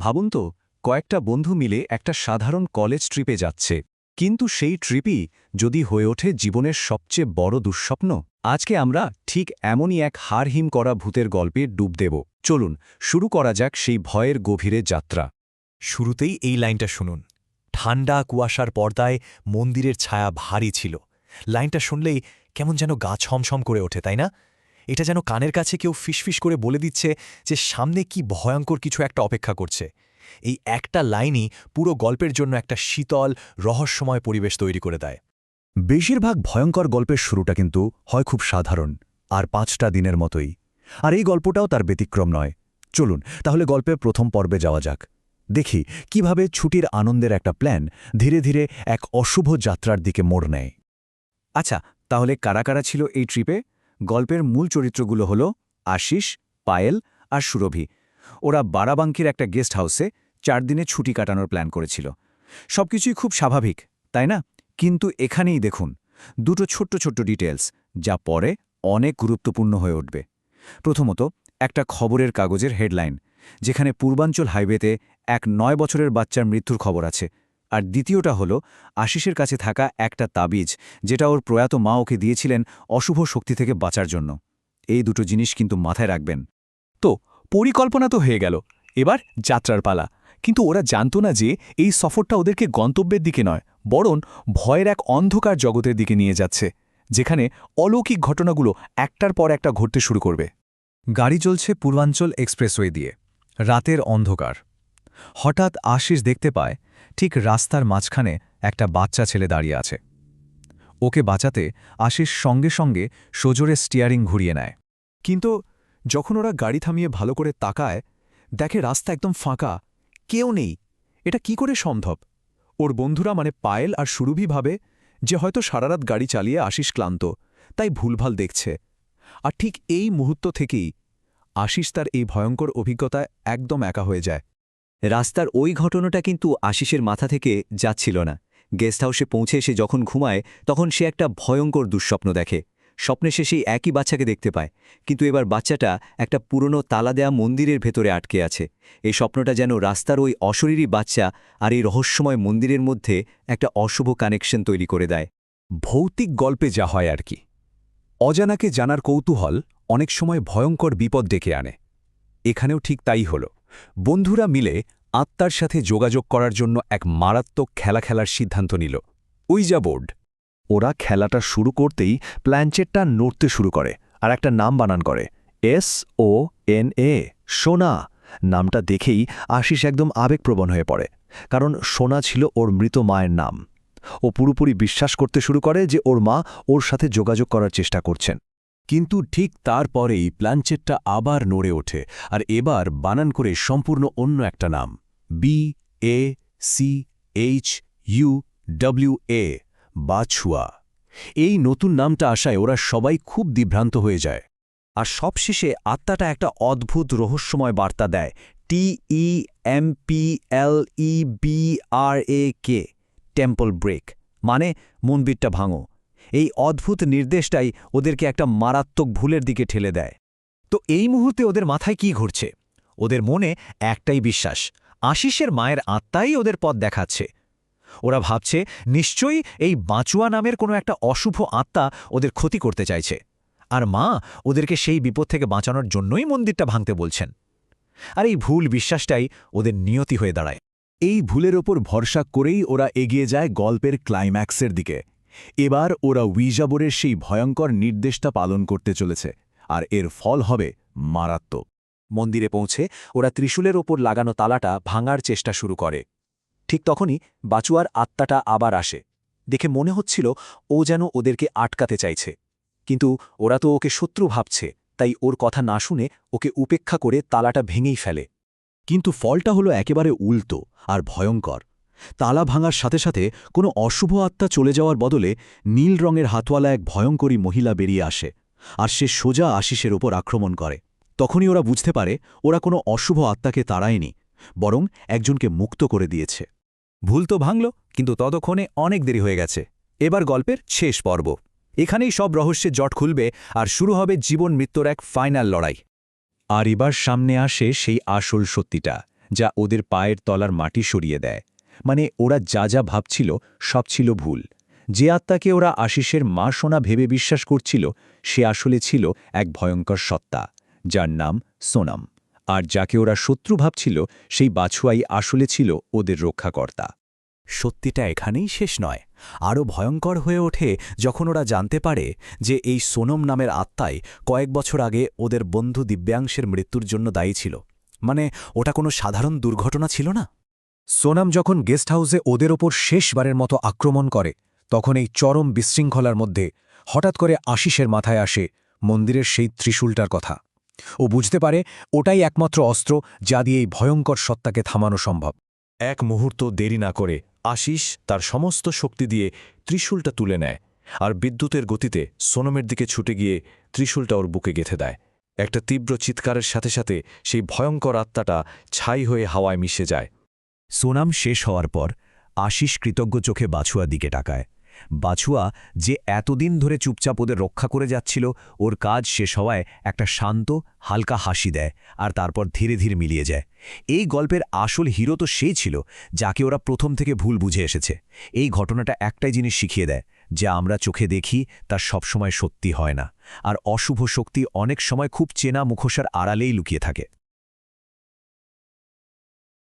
ভাবুন তো, কয়েকটা বন্ধু মিলে একটা সাধারণ কলেজ ট্রিপে যাচ্ছে, কিন্তু সেই ট্রিপই যদি হয়ে ওঠে জীবনের সবচেয়ে বড় দুঃস্বপ্ন। আজকে আমরা ঠিক এমনই এক হাড়হিম করা ভূতের গল্পে ডুব দেব। চলুন শুরু করা যাক সেই ভয়ের গভীরে যাত্রা। শুরুতেই এই লাইনটা শুনুন। ঠান্ডা কুয়াশার পর্দায় মন্দিরের ছায়া ভারী ছিল। লাইনটা শুনলেই কেমন যেন গা ছমছম করে ওঠে, তাই না? এটা যেন কানের কাছে কেউ ফিসফিস করে বলে দিচ্ছে যে সামনে কি ভয়ঙ্কর কিছু একটা অপেক্ষা করছে। এই একটা লাইনই পুরো গল্পের জন্য একটা শীতল রহস্যময় পরিবেশ তৈরি করে দেয়। বেশিরভাগ ভয়ঙ্কর গল্পের শুরুটা কিন্তু হয় খুব সাধারণ আর 5টা দিনের মতোই। আর এই গল্পটাও তার ব্যতিক্রম নয়। চলুন তাহলে গল্পের প্রথম পর্বে যাওয়া যাক। দেখি কিভাবে ছুটির আনন্দের একটা প্ল্যান ধীরে ধীরে এক অশুভ যাত্রার দিকে মোড় নেয়। আচ্ছা, তাহলে কারা কারা ছিল এই ট্রিপে? গল্পের মূল চরিত্রগুলো হলো আশিস, পায়েল আর সুরভি। ওরা বারাবাঙ্কির একটা গেস্ট হাউসে 4 দিনে ছুটি কাটানোর প্ল্যান করেছিল। সবকিছুই খুব স্বাভাবিক, তাই না? কিন্তু এখানেই দেখুন দুটো ছোট্ট ছোট্ট ডিটেলস, যা পরে অনেক গুরুত্বপূর্ণ হয়ে উঠবে। প্রথমত, একটা খবরের কাগজের হেডলাইন, যেখানে পূর্বাঞ্চল হাইওয়েতে এক 9 বছরের বাচ্চার মৃত্যুর খবর আছে। আর দ্বিতীয়টা হলো আশিসের কাছে থাকা একটা তাবিজ, যেটা ওর প্রয়াত মা ওকে দিয়েছিলেন অশুভ শক্তি থেকে বাঁচার জন্য। এই দুটো জিনিস কিন্তু মাথায় রাখবেন। তো পরিকল্পনা তো হয়ে গেল, এবার যাত্রার পালা। কিন্তু ওরা জানত না যে এই সফরটা ওদেরকে গন্তব্যের দিকে নয়, বরং ভয়ের এক অন্ধকার জগতের দিকে নিয়ে যাচ্ছে, যেখানে অলৌকিক ঘটনাগুলো একটার পর একটা ঘটতে শুরু করবে। গাড়ি চলছে পূর্বাঞ্চল এক্সপ্রেসওয়ে দিয়ে। রাতের অন্ধকার। হঠাৎ আশিস দেখতে পায় ঠিক রাস্তার মাঝখানে একটা বাচ্চা ছেলে দাঁড়িয়ে আছে। ওকে বাঁচাতে আশিস সঙ্গে সঙ্গে সজোরে স্টিয়ারিং ঘুরিয়ে নেয়। কিন্তু যখন ওরা গাড়ি থামিয়ে ভালো করে তাকায়, দেখে রাস্তা একদম ফাঁকা, কেউ নেই। এটা কি করে সম্ভব? ওর বন্ধুরা মানে পায়েল আর সুরভি ভাবে যে হয়তো সারারাত গাড়ি চালিয়ে আশিস ক্লান্ত, তাই ভুলভাল দেখছে। আর ঠিক এই মুহূর্ত থেকেই আশিস তার এই ভয়ঙ্কর অভিজ্ঞতায় একদম একা হয়ে যায়। রাস্তার ওই ঘটনাটা কিন্তু আশিসের মাথা থেকে যাচ্ছিল না। গেস্ট হাউসে পৌঁছে সে যখন ঘুমায়, তখন সে একটা ভয়ঙ্কর দুঃস্বপ্ন দেখে। স্বপ্নে সে সেই একই বাচ্চাকে দেখতে পায়, কিন্তু এবার বাচ্চাটা একটা পুরনো তালা দেয়া মন্দিরের ভেতরে আটকে আছে। এই স্বপ্নটা যেন রাস্তার ওই অশরীরী বাচ্চা আর এই রহস্যময় মন্দিরের মধ্যে একটা অশুভ কানেকশন তৈরি করে দেয়। ভৌতিক গল্পে যা হয় আর কি, অজানাকে জানার কৌতূহল অনেক সময় ভয়ঙ্কর বিপদ ডেকে আনে। এখানেও ঠিক তাই হল। বন্ধুরা মিলে আত্মার সাথে যোগাযোগ করার জন্য এক মারাত্মক খেলা খেলার সিদ্ধান্ত নিল, উইজা বোর্ড। ওরা খেলাটা শুরু করতেই প্ল্যানচেটটা নড়তে শুরু করে আর একটা নাম বানান করে, SONA, সোনা। নামটা দেখেই আশিস একদম আবেগপ্রবণ হয়ে পড়ে, কারণ সোনা ছিল ওর মৃত মায়ের নাম। ও পুরোপুরি বিশ্বাস করতে শুরু করে যে ওর মা ওর সাথে যোগাযোগ করার চেষ্টা করছেন। কিন্তু ঠিক তারপরেই প্ল্যানচেটটা আবার নড়ে ওঠে, আর এবার বানান করে সম্পূর্ণ অন্য একটা নাম, BACHUWA, বাছুয়া। এই নতুন নামটা আসায় ওরা সবাই খুব বিভ্রান্ত হয়ে যায়। আর সবশেষে আত্মাটা একটা অদ্ভুত রহস্যময় বার্তা দেয়, TEMPLEBRAK, টেম্পল ব্রেক, মানে মন্দিরটা ভাঙো। এই অদ্ভুত নির্দেশটাই ওদেরকে একটা মারাত্মক ভুলের দিকে ঠেলে দেয়। তো এই মুহূর্তে ওদের মাথায় কি ঘুরছে? ওদের মনে একটাই বিশ্বাস, আশিসের মায়ের আত্মাই ওদের পথ দেখাচ্ছে। ওরা ভাবছে নিশ্চয়ই এই বাঁচুয়া নামের কোনো একটা অশুভ আত্মা ওদের ক্ষতি করতে চাইছে, আর মা ওদেরকে সেই বিপদ থেকে বাঁচানোর জন্যই মন্দিরটা ভাঙতে বলছেন। আর এই ভুল বিশ্বাসটাই ওদের নিয়তি হয়ে দাঁড়ায়। এই ভুলের ওপর ভরসা করেই ওরা এগিয়ে যায় গল্পের ক্লাইম্যাক্সের দিকে। এবার ওরা উইজাবোরের সেই ভয়ঙ্কর নির্দেশটা পালন করতে চলেছে, আর এর ফল হবে মারাত্মক। মন্দিরে পৌঁছে ওরা ত্রিশূলের ওপর লাগানো তালাটা ভাঙার চেষ্টা শুরু করে। ঠিক তখনই বাচুয়ার আত্মাটা আবার আসে। দেখে মনে হচ্ছিল ও যেন ওদেরকে আটকাতে চাইছে, কিন্তু ওরা তো ওকে শত্রু ভাবছে, তাই ওর কথা না শুনে ওকে উপেক্ষা করে তালাটা ভেঙেই ফেলে। কিন্তু ফলটা হলো একেবারে উল্টো আর ভয়ঙ্কর। তালা ভাঙার সাথে সাথে কোনো অশুভ আত্মা চলে যাওয়ার বদলে নীল রঙের হাতওয়ালা এক ভয়ঙ্করী মহিলা বেরিয়ে আসে, আর সে সোজা আশিসের ওপর আক্রমণ করে। তখনই ওরা বুঝতে পারে ওরা কোনো অশুভ আত্মাকে তাড়ায়নি, বরং একজনকে মুক্ত করে দিয়েছে। ভুল তো ভাঙল, কিন্তু ততক্ষণে অনেক দেরি হয়ে গেছে। এবার গল্পের শেষ পর্ব। এখানেই সব রহস্যের জট খুলবে আর শুরু হবে জীবন মৃত্যুর এক ফাইনাল লড়াই। আর এবার সামনে আসে সেই আসল সত্যিটা, যা ওদের পায়ের তলার মাটি সরিয়ে দেয়। মানে ওরা যা যা ভাবছিল সব ছিল ভুল। যে আত্মাকে ওরা আশিসের মা সোনা ভেবে বিশ্বাস করছিল সে আসলে ছিল এক ভয়ঙ্কর সত্তা, যার নাম সোনাম। আর যাকে ওরা শত্রু ভাবছিল সেই বাছুয়াই আসলে ছিল ওদের রক্ষাকর্তা। সত্যিটা এখানেই শেষ নয়, আরও ভয়ঙ্কর হয়ে ওঠে যখন ওরা জানতে পারে যে এই সোনম নামের আত্মাই কয়েক বছর আগে ওদের বন্ধু দিব্যাংশের মৃত্যুর জন্য দায়ী ছিল। মানে ওটা কোনো সাধারণ দুর্ঘটনা ছিল না। সোনাম যখন গেস্ট হাউসে ওদের ওপর শেষবারের মতো আক্রমণ করে, তখন এই চরম বিশৃঙ্খলার মধ্যে হঠাৎ করে আশিসের মাথায় আসে মন্দিরের সেই ত্রিশূলটার কথা। ও বুঝতে পারে ওটাই একমাত্র অস্ত্র যা দিয়ে এই ভয়ঙ্কর সত্তাকে থামানো সম্ভব। এক মুহূর্ত দেরি না করে আশিস তার সমস্ত শক্তি দিয়ে ত্রিশূলটা তুলে নেয় আর বিদ্যুতের গতিতে সোনমের দিকে ছুটে গিয়ে ত্রিশূলটা ওর বুকে গেঁথে দেয়। একটা তীব্র চিৎকারের সাথে সাথে সেই ভয়ঙ্কর আত্মাটা ছাই হয়ে হাওয়ায় মিশে যায়। সোনাম শেষ হওয়ার পর আশিস কৃতজ্ঞ চোখে বাছুয়া দিকে তাকায়। বাছুয়া, যে এতদিন ধরে চুপচাপ ওদের রক্ষা করে যাচ্ছিল, ওর কাজ শেষ হওয়ায় একটা শান্ত হালকা হাসি দেয় আর তারপর ধীরে ধীরে মিলিয়ে যায়। এই গল্পের আসল হিরো তো সেই ছিল যাকে ওরা প্রথম থেকে ভুল বুঝে এসেছে। এই ঘটনাটা একটাই জিনিস শিখিয়ে দেয়, যে আমরা চোখে দেখি তা সবসময় সত্যি হয় না, আর অশুভ শক্তি অনেক সময় খুব চেনা মুখোশের আড়ালেই লুকিয়ে থাকে।